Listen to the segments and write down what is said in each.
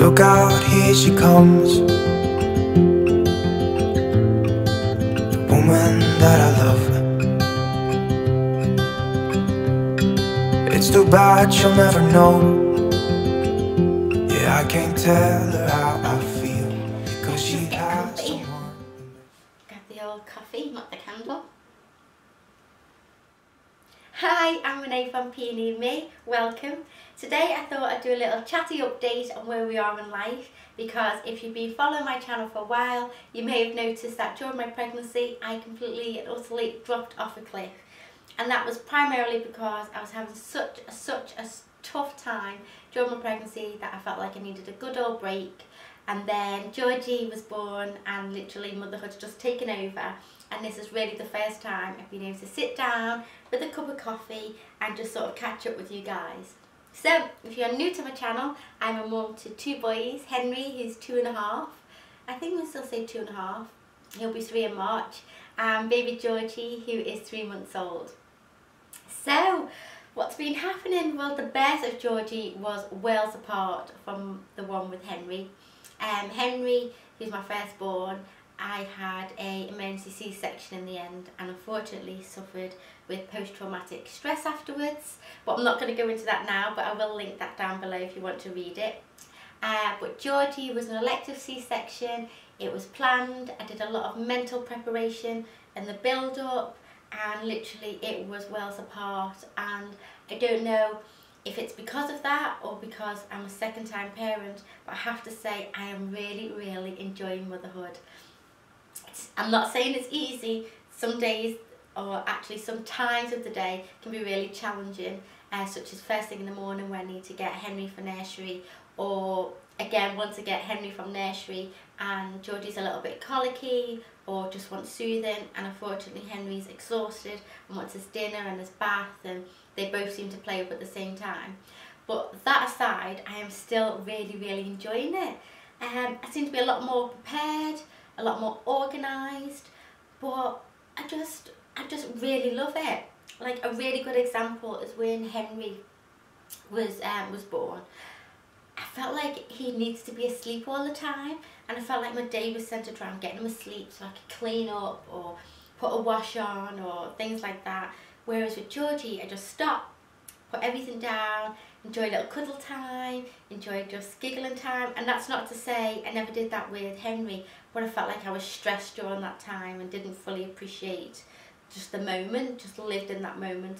Look out, here she comes, the woman that I love. It's too bad she'll never know. Yeah, I can't tell her how I feel, because she has someone. Got the old coffee, not the candle. Hi, I'm Renee from Peonie and Me. Welcome. Today I thought I'd do a little chatty update on where we are in life, because if you've been following my channel for a while, you may have noticed that during my pregnancy I completely and utterly dropped off a cliff. And that was primarily because I was having such a tough time during my pregnancy that I felt like I needed a good old break. And then Georgie was born and literally motherhood's just taken over, and this is really the first time I've been able to sit down with a cup of coffee and just sort of catch up with you guys. So if you're new to my channel, I'm a mum to two boys. Henry, who's 2.5, I think we'll still say 2.5, he'll be 3 in March, and baby Georgie, who is 3 months old. So what's been happening? Well, the birth of Georgie was worlds apart from the one with Henry. Henry, who's my firstborn, I had an emergency C-section in the end, and unfortunately suffered with post-traumatic stress afterwards. But I'm not going to go into that now, but I will link that down below if you want to read it. But Georgie was an elective C-section. It was planned. I did a lot of mental preparation and the build-up, and literally it was worlds apart. And I don't know if it's because of that or because I'm a second-time parent, but I have to say I am really enjoying motherhood. I'm not saying it's easy. Some days, or actually some times of the day, can be really challenging, such as first thing in the morning when I need to get Henry for nursery, or again once I get Henry from nursery and Georgie's a little bit colicky or just wants soothing, and unfortunately Henry's exhausted and wants his dinner and his bath, and they both seem to play up at the same time. But that aside, I am still really enjoying it. I seem to be a lot more prepared, a lot more organised, but I just really love it. Like, a really good example is when Henry was born. I felt like he needs to be asleep all the time, and I felt like my day was centred around getting him asleep so I could clean up or put a wash on or things like that. Whereas with Georgie, I just stop, put everything down, enjoy a little cuddle time, enjoy just giggling time. And that's not to say I never did that with Henry, but I felt like I was stressed during that time and didn't fully appreciate just the moment, just lived in that moment.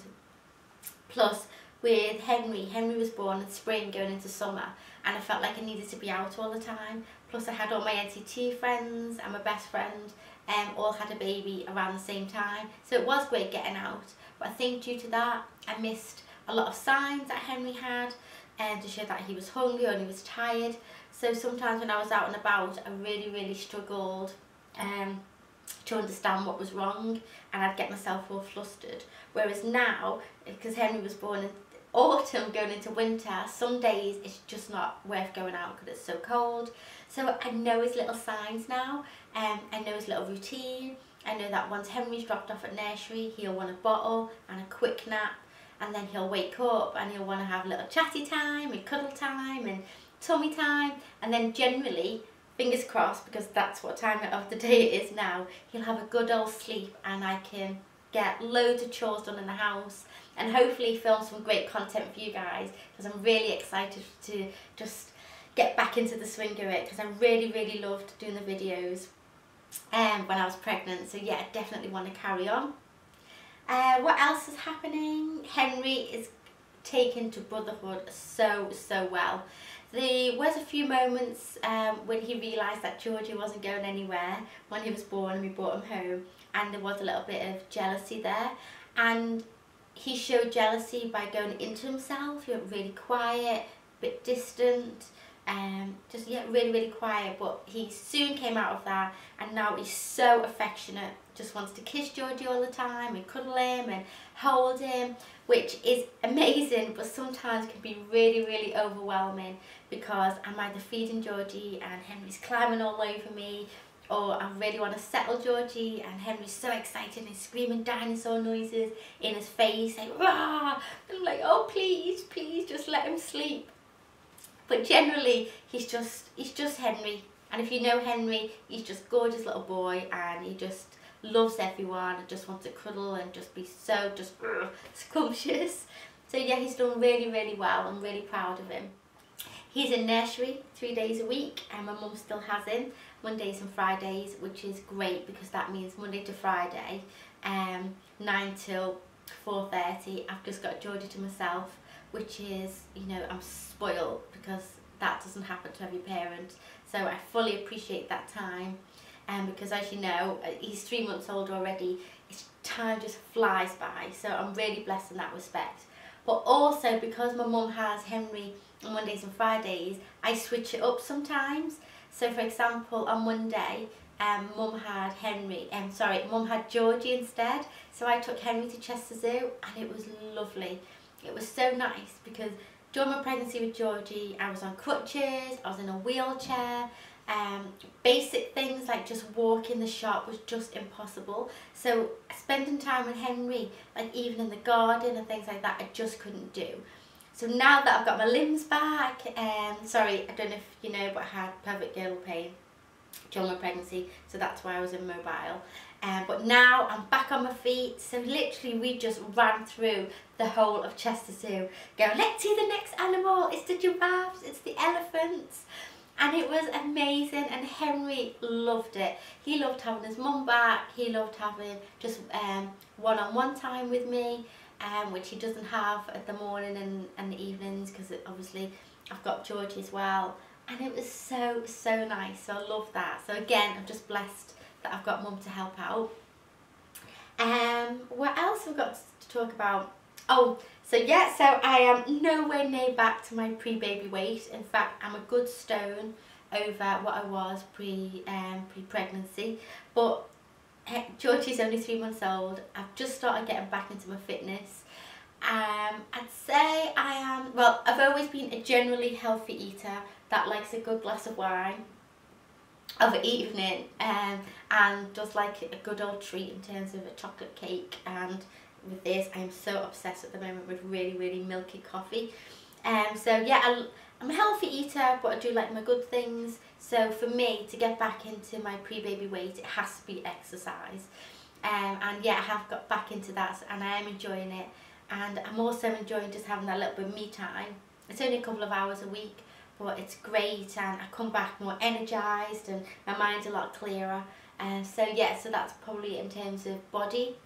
Plus with Henry was born in spring going into summer, and I felt like I needed to be out all the time. Plus I had all my NCT friends and my best friend all had a baby around the same time, so it was great getting out. But I think due to that I missed a lot of signs that Henry had, to show that he was hungry or he was tired. So sometimes when I was out and about, I really struggled to understand what was wrong, and I'd get myself all flustered. Whereas now, because Henry was born in autumn going into winter, some days it's just not worth going out because it's so cold. So I know his little signs now, I know his little routine. I know that once Henry's dropped off at nursery, he'll want a bottle and a quick nap, and then he'll wake up and he'll want to have a little chatty time and cuddle time and tummy time, and then generally, fingers crossed, because that's what time of the day it is now, he'll have a good old sleep and I can get loads of chores done in the house and hopefully film some great content for you guys, because I'm really excited to just get back into the swing of it, because I really loved doing the videos when I was pregnant. So yeah, I definitely want to carry on. What else is happening? Henry is taken to brotherhood so well. There was a few moments when he realised that Georgie wasn't going anywhere when he was born and we brought him home, and there was a little bit of jealousy there, and he showed jealousy by going into himself. He went really quiet, a bit distant, just yeah, really quiet. But he soon came out of that, and now he's so affectionate, just wants to kiss Georgie all the time and cuddle him and hold him, which is amazing, but sometimes can be really overwhelming, because I'm either feeding Georgie and Henry's climbing all over me, or I really want to settle Georgie and Henry's so excited and he's screaming dinosaur noises in his face, like rah! And I'm like, oh please just let him sleep. But generally, he's just Henry. And if you know Henry, he's just gorgeous little boy, and he just loves everyone and just wants to cuddle and just be so scrumptious. So yeah, he's done really, really well. I'm really proud of him. He's in nursery 3 days a week, and my mum still has him Mondays and Fridays, which is great because that means Monday to Friday, 9 till 4:30. I've just got Georgie to myself, which is, you know, I'm spoiled because that doesn't happen to every parent. So I fully appreciate that time, because as you know, he's 3 months old already. Time just flies by, so I'm really blessed in that respect. But also because my mum has Henry on Mondays and Fridays, I switch it up sometimes. So for example, on Monday, mum had mum had Georgie instead. So I took Henry to Chester Zoo, and it was lovely. It was so nice because during my pregnancy with Georgie, I was on crutches, I was in a wheelchair. Basic things like just walking the shop was just impossible. So spending time with Henry, like even in the garden and things like that, I just couldn't do. So now that I've got my limbs back, sorry, I don't know if you know, but I had pelvic girdle pain during my pregnancy, so that's why I was immobile. But now I'm back on my feet, so literally we just ran through the whole of Chester Zoo, going, let's see the next animal, it's the giraffes, it's the elephants. And it was amazing, and Henry loved it. He loved having his mum back, he loved having just one-on-one time with me, which he doesn't have at the morning and the evenings because obviously I've got Georgie as well. And it was so, so nice, so I love that. So again, I'm just blessed that I've got mum to help out. What else have we got to talk about? Oh, so yeah, so I am nowhere near back to my pre-baby weight. In fact, I'm a good stone over what I was pre-pregnancy. But Georgie's only 3 months old. I've just started getting back into my fitness. I'd say I am, well, I've always been a generally healthy eater that likes a good glass of wine of an evening, and just like a good old treat in terms of a chocolate cake. And with this, I'm so obsessed at the moment with really, really milky coffee. So yeah, I'm a healthy eater, but I do like my good things. So for me to get back into my pre-baby weight, it has to be exercise. And yeah, I have got back into that, and I am enjoying it. And I'm also enjoying just having that little bit of me time. It's only a couple of hours a week, but it's great, and I come back more energised and my mind's a lot clearer. So yeah, so that's probably in terms of body.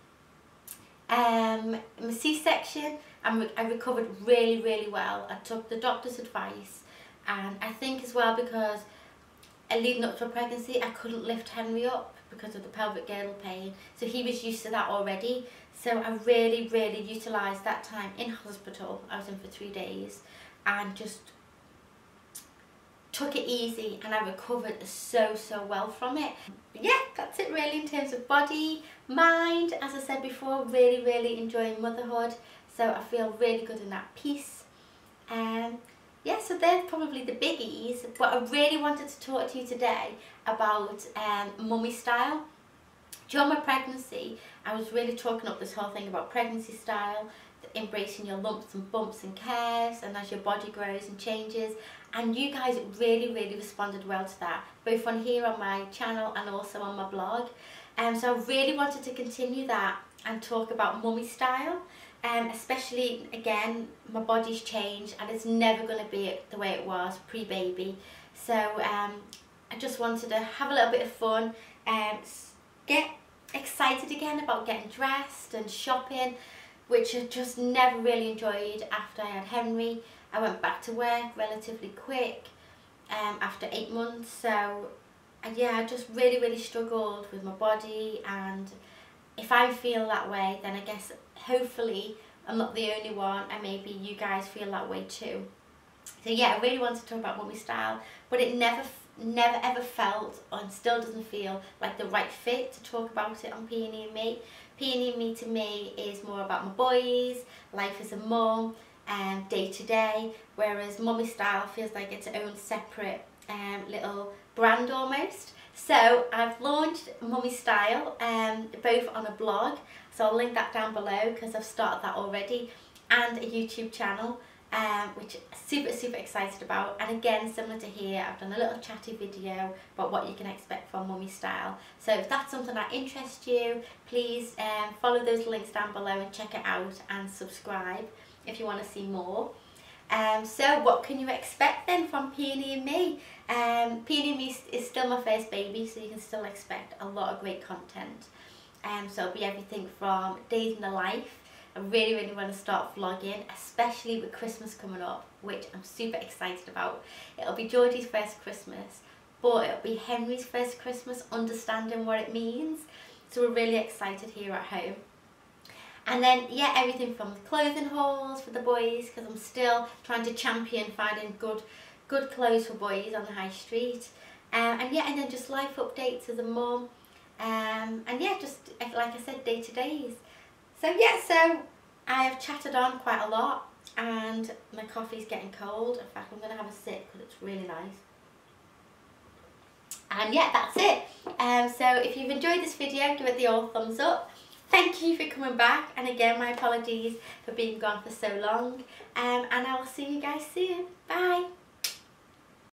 My C-section, I recovered really, really well. I took the doctor's advice, and I think as well because leading up to a pregnancy, I couldn't lift Henry up because of the pelvic girdle pain, so he was used to that already. So I really, really utilised that time in hospital. I was in for 3 days and just took it easy, and I recovered so, so well from it. But yeah, that's it really in terms of body. Mind, as I said before, really, really enjoying motherhood, so I feel really good in that piece. Yeah, so they're probably the biggies, but I really wanted to talk to you today about mummy style. During my pregnancy, I was really talking up this whole thing about pregnancy style, embracing your lumps and bumps and curves, and as your body grows and changes. And you guys really, really responded well to that, both on here on my channel and also on my blog. So I really wanted to continue that and talk about mummy style. Especially, again, my body's changed and it's never going to be the way it was pre-baby. So I just wanted to have a little bit of fun, get excited again about getting dressed and shopping, which I just never really enjoyed after I had Henry. I went back to work relatively quick after 8 months, so yeah, I just really, really struggled with my body. And if I feel that way, then I guess hopefully I'm not the only one, and maybe you guys feel that way too. So yeah, I really wanted to talk about mummy style, but it never ever felt, and still doesn't feel, like the right fit to talk about it on Peonie and Me. Peonie and Me to me is more about my boys, life as a mum, and day to day, whereas mummy style feels like its own separate little brand almost. So I've launched Mummy Style, both on a blog, so I'll link that down below because I've started that already, and a YouTube channel. which I'm super excited about. And again, similar to here, I've done a little chatty video about what you can expect from Mummy Style. So if that's something that interests you, please follow those links down below and check it out, and subscribe if you want to see more. So what can you expect then from Peonie and Me? Peonie and Me is still my first baby, so you can still expect a lot of great content. So it'll be everything from days in the life. I really want to start vlogging, especially with Christmas coming up, which I'm super excited about. It'll be Georgie's first Christmas, but it'll be Henry's first Christmas, understanding what it means. So we're really excited here at home. And then, yeah, everything from the clothing hauls for the boys, because I'm still trying to champion finding good clothes for boys on the high street. And then just life updates as a mum. And yeah, just like I said, day to days. So yeah, so I have chatted on quite a lot, and my coffee's getting cold. In fact, I'm going to have a sip because it's really nice. And yeah, that's it. So if you've enjoyed this video, give it the old thumbs up. Thank you for coming back, and again, my apologies for being gone for so long. And I will see you guys soon. Bye.